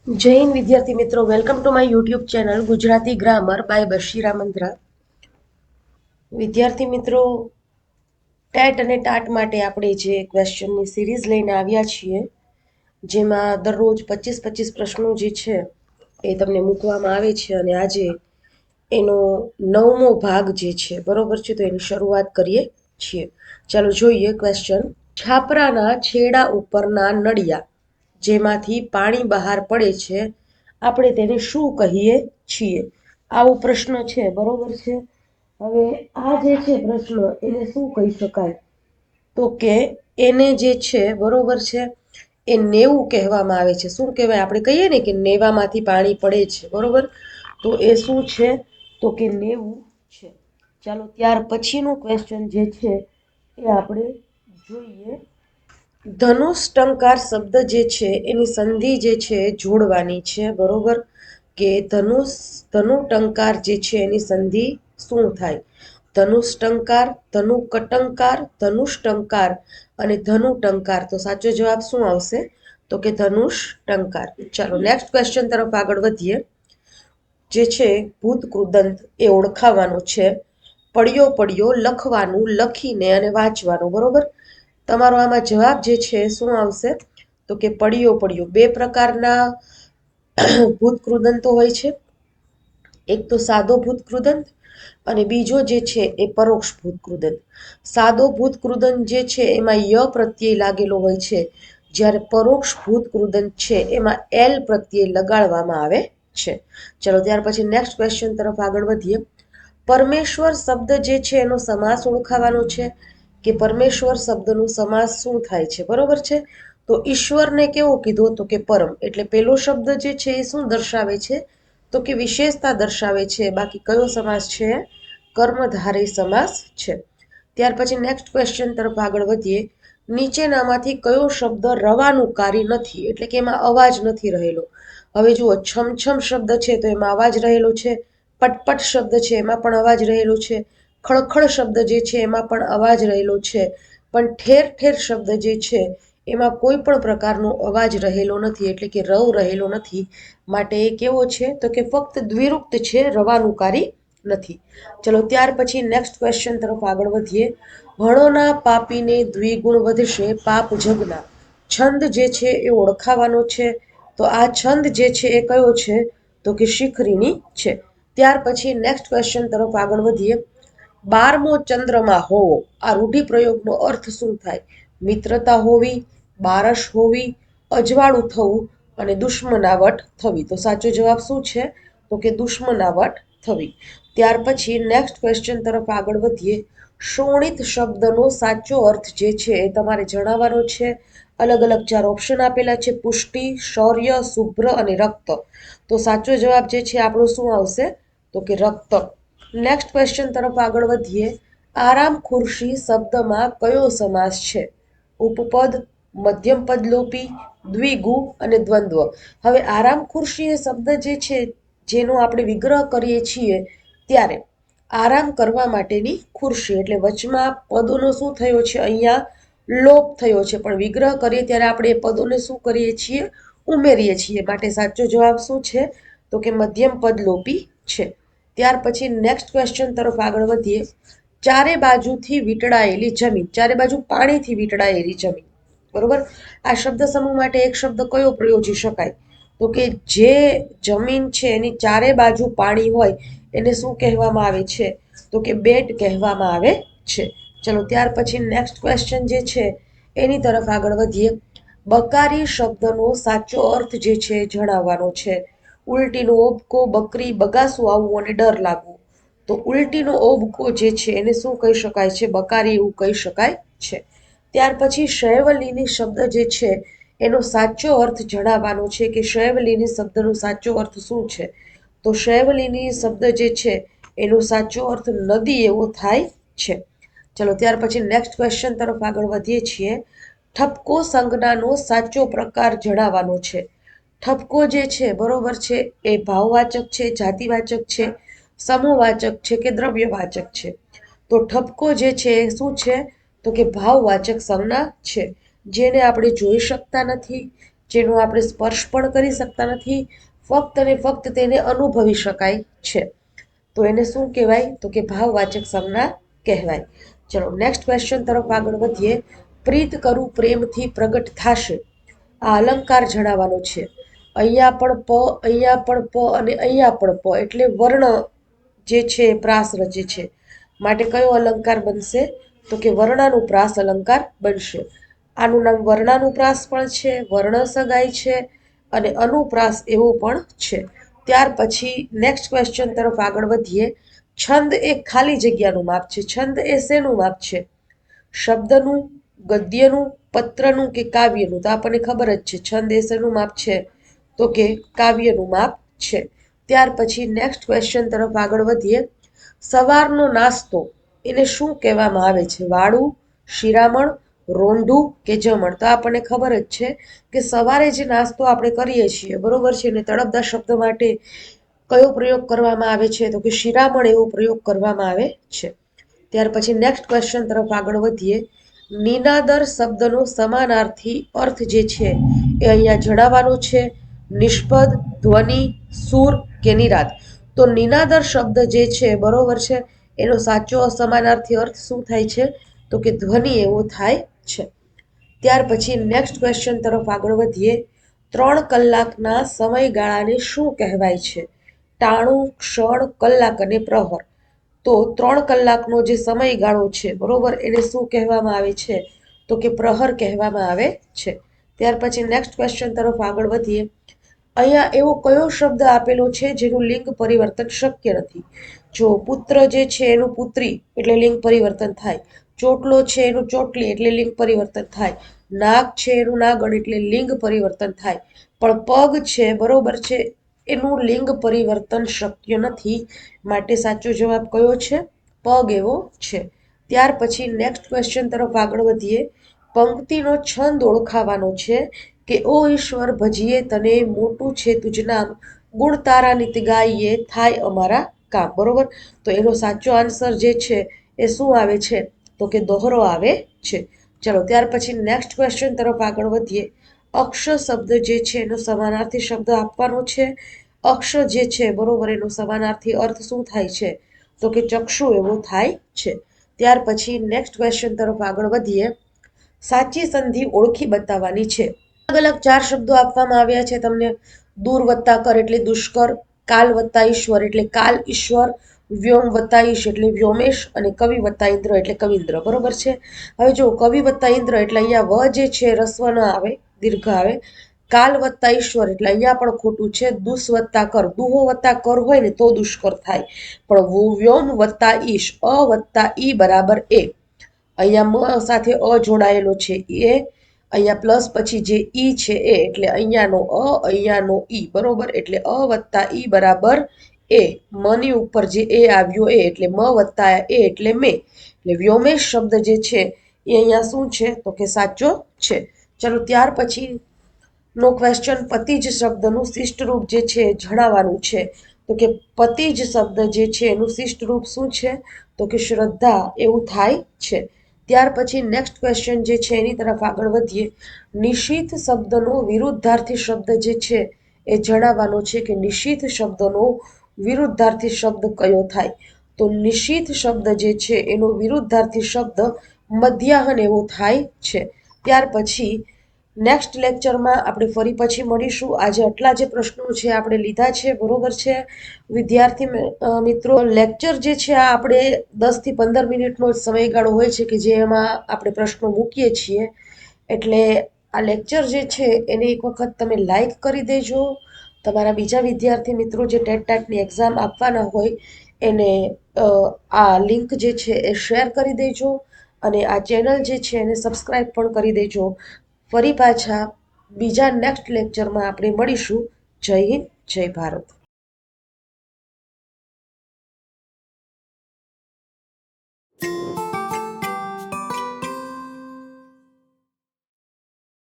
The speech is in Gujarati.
જય હિન્દ વિદ્યાર્થી મિત્રો, welcome to my YouTube channel Gujarati grammar by Bashira Mantra. વિદ્યાર્થી મિત્રો, ટેટ અને ટાટ માટે આપણે જે ક્વેશ્ચનની સિરીઝ લઈને આવ્યા છીએ, જેમાં દરરોજ 25-25 પ્રશ્નો જે છે એ તમને મૂકવામાં આવે છે, અને આજે એનો 9મો ભાગ જે છે, બરોબર છે, તો એની શરૂઆત કરીએ છીએ. ચાલો જોઈએ ક્વેશ્ચન. છાપરાના છેડા ઉપરના નળિયા જેમાંથી પાણી બહાર પડે છે, આપણે તેને શું કહીએ છીએ? આવો પ્રશ્ન છે, બરોબર છે. હવે આ જે છે પ્રશ્ન, એને શું કહી શકાય? તો કે એને જે છે, બરોબર છે, એ નેવું કહેવામાં આવે છે. શું કહેવાય? આપણે કહીએ ને કે નેવામાંથી પાણી પડે છે, બરોબર, તો એ શું છે? તો કે નેવું છે. ચાલો ત્યાર પછીનો ક્વેશ્ચન જે છે એ આપણે જોઈએ. ધનુષ ટંકાર શબ્દ જે છે એની સંધિ જે છે જોડવાની છે, બરોબર, કે ધનુ ટંકાર જે છે એની સંધિ શું થાય? ધનુષ ટંકાર, ધનુ કટંકાર, ધનુષ ટંકાર અને ધનુ ટંકાર. તો સાચો જવાબ શું આવશે? તો કે ધનુષ ટંકાર. ચાલો નેક્સ્ટ ક્વેશ્ચન તરફ આગળ વધીએ. જે છે ભૂત કૃદંત એ ઓળખાવાનું છે. પડ્યો પડ્યો લખવાનું, લખીને અને વાંચવાનું, બરોબર. તમારો આમાં જવાબ જે છે શું આવશે? તો કે પડ્યો પડ્યો. બે પ્રકારના ભૂત કૃદંતો હોય છે. એક તો સાદો ભૂત કૃદંત અને બીજો જે છે એ પરોક્ષ ભૂત કૃદંત. સાદો ભૂત કૃદંત જે છે એમાં ય પ્રત્યય લાગેલો હોય છે, જ્યારે પરોક્ષ ભૂત કૃદંત છે એમાં એલ પ્રત્યય લગાડવામાં આવે છે. ચલો ત્યાર પછી નેક્સ્ટ ક્વેશ્ચન તરફ આગળ વધીએ. પરમેશ્વર શબ્દ જે છે એનો સમાસ ઓળખાવાનો છે, કે પરમેશ્વર શબ્દનો સમાસ શું થાય છે, બરોબર છે. તો ઈશ્વરને કેવો કીધો? તો કે પરમ. એટલે પેલો શબ્દ જે છે એ શું દર્શાવે છે? તો કે વિશેષતા દર્શાવે છે. બાકી કયો સમાસ છે? કર્મધારય સમાસ છે. ત્યાર પછી નેક્સ્ટ ક્વેશ્ચન તરફ આગળ વધીએ. નીચેનામાંથી કયો શબ્દ રવાનુકારી નથી, એટલે કે એમાં અવાજ નથી રહેલો? હવે જુઓ, છમછમ શબ્દ છે તો એમાં અવાજ રહેલો છે. પટપટ શબ્દ છે એમાં પણ અવાજ રહેલો છે. ખળખળ શબ્દ જે છે એમાં પણ અવાજ રહેલો છે. પણ ઠેર ઠેર શબ્દ જે છે એમાં કોઈ પણ પ્રકારનો અવાજ રહેલો નથી, એટલે કે રવ રહેલો નથી. માટે એ કેવો છે? તો કે ફક્ત દ્વિરુક્ત છે, રવાનુકારી નથી. ચલો ત્યાર પછી નેક્સ્ટ ક્વેશ્ચન તરફ આગળ વધીએ. ભણોના પાપીને દ્વિગુણ વધશે પાપ જગના. છંદ જે છે એ ઓળખાવાનો છે. તો આ છંદ જે છે એ કયો છે? તો કે શિખરીણી છે. ત્યાર પછી નેક્સ્ટ ક્વેશ્ચન તરફ આગળ વધીએ. 12મો ચંદ્રમાં હોવો, આ રૂઢિપ્રયોગનો અર્થ શું થાય? મિત્રતા હોવી, બારસ હોવી, અજવાળું થવું અને દુશ્મનાવટ થવી. તો સાચો જવાબ શું છે? તો કે દુશ્મનાવટ થવી. ત્યાર પછી નેક્સ્ટ ક્વેશ્ચન તરફ આગળ વધીએ. શોણિત શબ્દનો સાચો અર્થ જે છે એ તમારે જણાવવાનો છે. અલગ અલગ 4 ઓપ્શન આપેલા છે: પુષ્ટિ, શૌર્ય, શુભ્ર અને રક્ત. તો સાચો જવાબ જે છે આપણો શું આવશે? તો કે રક્ત. નેક્સ્ટ ક્વેશ્ચન તરફ આગળ વધીએ. આરામ ખુરશી શબ્દમાં કયો સમાસ છે? ઉપપદ, મધ્યમપદ લોપી, દ્વિગુ અને દ્વંદ્વ. હવે આરામ ખુરશી એ શબ્દ જે છે, જેનો આપણે વિગ્રહ કરીએ છીએ, ત્યારે આરામ કરવા માટેની ખુરશી, એટલે વચમાં પદોનો શું થયો છે? અહીંયા લોપ થયો છે. પણ વિગ્રહ કરીએ ત્યારે આપણે એ પદોને શું કરીએ છીએ? ઉમેરીએ છીએ. માટે સાચો જવાબ શું છે? તો કે મધ્યમ પદ લોપી છે. ત્યાર પછી નેક્સ્ટ ક્વેશ્ચન તરફ આગળ વધીએ. ચારે બાજુથી વીંટળાયેલી જમીન, ચારે બાજુ પાણીથી વીંટળાયેલી જમીન, બરોબર. આ શબ્દ સમૂહ માટે એક શબ્દ કયો પ્રયોજી શકાય? તો કે જે જમીન છે એની ચારે બાજુ પાણી હોય એને શું કહેવામાં આવે છે? તો કે બેટ કહેવામાં આવે છે. ચલો ત્યાર પછી નેક્સ્ટ ક્વેશ્ચન જે છે એની તરફ આગળ વધીએ. બકારી શબ્દનો સાચો અર્થ જે છે જણાવવાનો છે. ઉલટીનો ઓબકો, બકરી, બગાસું આવવું અને ડર લાગવું. તો ઉલટીનો ઓબકો જે છે એને શું કહી શકાય છે? બકારી એવું કહી શકાય છે. ત્યાર પછી શૈવલીની શબ્દ જે છે એનો સાચો અર્થ જણાવવાનો છે, કે શૈવલીની શબ્દનો સાચો અર્થ શું છે? તો શૈવલીની શબ્દ જે છે એનો સાચો અર્થ નદી એવો થાય છે. ચલો ત્યાર પછી નેક્સ્ટ ક્વેશ્ચન તરફ આગળ વધીએ છીએ. ઠપકો સંજ્ઞાનો સાચો પ્રકાર જણાવવાનો છે. ઠપકો જે છે, બરોબર છે, એ ભાવવાચક છે, જાતિવાચક છે, સમૂહવાચક છે કે દ્રવ્યવાચક છે? તો ઠપકો જે છે એ શું છે? તો કે ભાવવાચક સંજ્ઞા છે. જેને આપણે જોઈ શકતા નથી, જેનો આપણે સ્પર્શ પણ કરી શકતા નથી, ફક્ત ને ફક્ત તેને અનુભવી શકાય છે. તો એને શું કહેવાય? તો કે ભાવવાચક સંજ્ઞા કહેવાય. ચલો નેક્સ્ટ ક્વેશ્ચન તરફ આગળ વધીએ. પ્રીત કરું પ્રેમથી પ્રગટ થાશે, આ અલંકાર જણાવવાનો છે. અહીંયા પણ પ, અહીંયા પણ પ અને અહીંયા પણ પ એટલે વર્ણ જે છે પ્રાસ રચે છે. માટે કયો અલંકાર બનશે? તો કે વર્ણાનુપ્રાસ અલંકાર બનશે. આનું નામ વર્ણાનુપ્રાસ પણ છે, વર્ણ સગાઈ છે અને અનુપ્રાસ એવો પણ છે. ત્યાર પછી નેક્સ્ટ ક્વેશ્ચન તરફ આગળ વધીએ. છંદ એ ખાલી જગ્યાનું માપ છે. છંદ એ શેનું માપ છે? શબ્દનું, ગદ્યનું, પત્રનું કે કાવ્યનું? તો આપણને ખબર જ છે છંદ એ શેનું માપ છે? તો કે કાવ્યનું માપ છે. ત્યાર પછી નેક્સ્ટ ક્વેશ્ચન તરફ આગળ વધીએ. સવારનો નાસ્તો એને શું કહેવામાં આવે છે? વાળું, શિરામણ, રોંઢું કે જમણ? તો આપણને ખબર જ છે કે સવારે જે નાસ્તો આપણે કરીએ છીએ, બરોબર છે, ને તળપદા શબ્દ માટે કયો પ્રયોગ કરવામાં આવે છે? તો કે શિરામણ એવો પ્રયોગ કરવામાં આવે છે. ત્યાર પછી નેક્સ્ટ ક્વેશ્ચન તરફ આગળ વધીએ. નિનાદર શબ્દનો સમાનાર્થી અર્થ જે છે એ અહીંયા જણાવવાનો છે. નિષ્પદ, ધ્વનિ, સુર કે નિરાત? તો નિનાદર શબ્દ જે છે, બરોબર છે, એનો સાચો સમાનાર્થી અર્થ શું થાય છે? તો કે ધ્વનિ એવો થાય છે. ત્યાર પછી નેક્સ્ટ ક્વેશ્ચન તરફ આગળ વધીએ. 3 કલાકના સમયગાળાને શું કહેવાય છે? ટાણું, ક્ષણ, કલાક અને પ્રહર. તો 3 કલાકનો જે સમયગાળો છે, બરોબર, એને શું કહેવામાં આવે છે? તો કે પ્રહર કહેવામાં આવે છે. ત્યાર પછી નેક્સ્ટ ક્વેશ્ચન તરફ આગળ વધીએ. અહીંયા એવો કયો શબ્દ આપેલો છે જેનું લિંગ પરિવર્તન શક્ય નથી? જો પુત્ર જે છે એનું પુત્રી એટલે લિંગ પરિવર્તન થાય, ચોટલો છે એનું ચોટલી એટલે લિંગ પરિવર્તન થાય, નાગ છે એનું નાગણ એટલે લિંગ પરિવર્તન થાય, પણ પગ છે, બરોબર છે, એનું લિંગ પરિવર્તન શક્ય નથી. માટે સાચો જવાબ કયો છે? પગ એવો છે. ત્યાર પછી નેક્સ્ટ ક્વેશ્ચન તરફ આગળ વધીએ. પંક્તિનો છંદ ઓળખાવાનો છે કે ઓ ઈશ્વર ભજીએ તને, મોટું છે તુજ નામ, ગુણ તારા નિત ગાઈએ, થાય અમારા કામ. બરોબર, તો એનો સાચો આન્સર જે છે એ શું આવે છે? તો કે દોહરો આવે છે. ચલો ત્યાર પછી નેક્સ્ટ ક્વેશ્ચન તરફ આગળ વધીએ. અક્ષ શબ્દ જે છે એનો સમાનાર્થી શબ્દ આપવાનો છે. અક્ષ જે છે, બરોબર, એનો સમાનાર્થી અર્થ શું થાય છે? તો કે ચક્ષુ એવો થાય છે. ત્યાર પછી નેક્સ્ટ ક્વેશ્ચન તરફ આગળ વધીએ. સાચી સંધિ ઓળખી બતાવવાની છે. અલગ અલગ 4 શબ્દો આપવામાં આવ્યા છે તમને. દૂર વત્તા કર એટલે દુષ્કર, કાલ વત્તા ઈશ્વર એટલે કાલ ઈશ્વર, વ્યોમ વત્તા ઈશ એટલે વ્યોમેશ અને કવિ વત્તા ઇન્દ્ર એટલે કવિન્દ્ર. બરોબર છે. હવે જો કવિ વત્તા ઇન્દ્ર એટલે અહીંયા વ જે છે રસ્વ ન આવે, દીર્ઘ આવે. કાલ વત્તા ઈશ્વર એટલે અહીંયા પણ ખોટું છે. દુષ વત્તા કર, દુહો વત્તા કર હોય ને તો દુષ્કર થાય, પણ વ્યોમ વત્તા ઈશ, અ વત્તા ઈ બરાબર એ. અહીંયા મ સાથે અ જોડાયેલો છે એ, અહીંયા પ્લસ પછી જે ઈ છે એ, એટલે અહીંયાનો અ, અહીંયાનો ઈ, બરોબર, એટલે અ વત્તા ઈ બરાબર એ. મની ઉપર જે એ આવ્યો એ, એટલે મ વત્તા એ એટલે મે. એટલે વ્યોમેશ શબ્દ જે છે એ અહીંયા શું છે? તો કે સાચો છે. ચલો ત્યાર પછી નો ક્વેશ્ચન. પતિજ શબ્દનું શિષ્ટ રૂપ જે છે જણાવવાનું છે. તો કે પતિજ શબ્દ જે છે એનું શિષ્ટ રૂપ શું છે? તો કે શ્રદ્ધા એવું થાય છે. ત્યાર પછી નેક્સ્ટ ક્વેશ્ચન જે છે એની તરફ આગળ વધીએ. નિશિત શબ્દનો વિરુદ્ધાર્થી શબ્દ જે છે એ જણાવવાનો છે કે નિશિત શબ્દનો વિરુદ્ધાર્થી શબ્દ કયો થાય? તો નિશિત શબ્દ જે છે એનો વિરુદ્ધાર્થી શબ્દ મધ્યાહન એવો થાય છે. ત્યાર પછી નેક્સ્ટ લેક્ચરમાં આપણે ફરી પછી મળીશું. આજે આટલા જે પ્રશ્નો છે આપણે લીધા છે, બરોબર છે વિદ્યાર્થી મિત્રો. લેક્ચર જે છે આ આપણે 10 થી 15 મિનિટનો સમયગાળો હોય છે કે જેમાં આપણે પ્રશ્નો મૂકીએ છીએ. એટલે આ લેક્ચર જે છે એને એક વખત તમે લાઈક કરી દેજો. તમારા બીજા વિદ્યાર્થી મિત્રો જે ટેટ ટાટની એક્ઝામ આપવાના હોય એને આ લિંક જે છે એ શેર કરી દેજો અને આ ચેનલ જે છે એને સબસ્ક્રાઈબ પણ કરી દેજો. ફરી પાછા બીજા નેક્સ્ટ લેક્ચરમાં આપણે મળીશું. જય હિન્દ, જય ભારત.